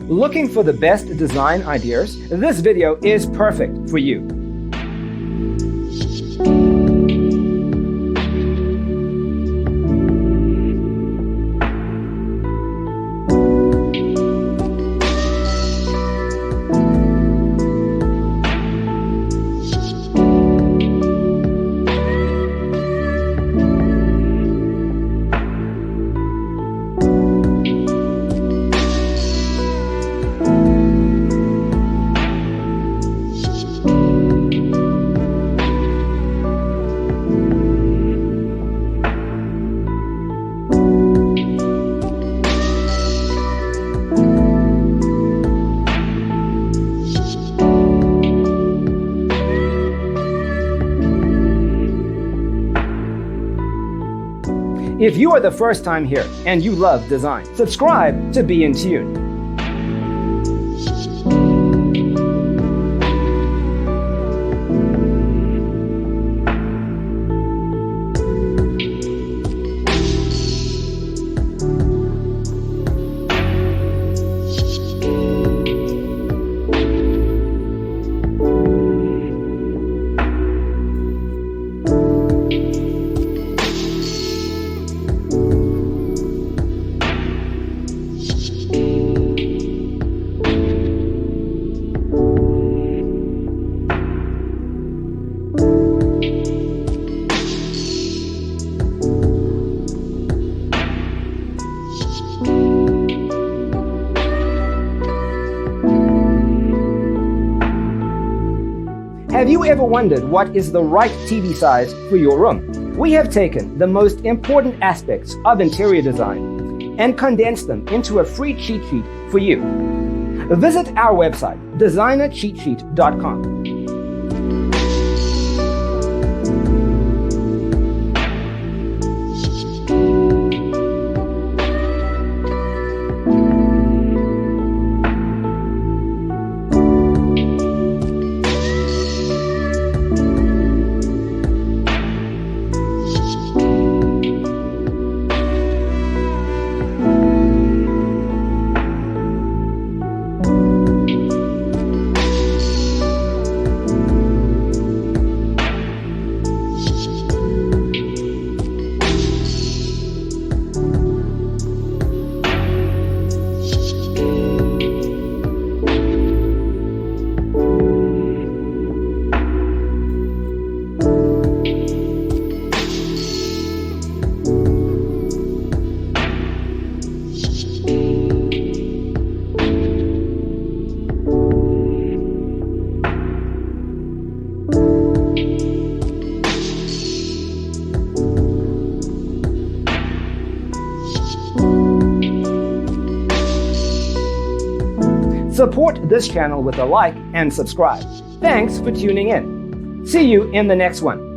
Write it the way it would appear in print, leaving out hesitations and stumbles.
Looking for the best design ideas? This video is perfect for you. If you are the first time here and you love design, subscribe to be in tune. Have you ever wondered what is the right TV size for your room? We have taken the most important aspects of interior design and condensed them into a free cheat sheet for you. Visit our website, designercheatsheet.com. Support this channel with a like and subscribe. Thanks for tuning in. See you in the next one.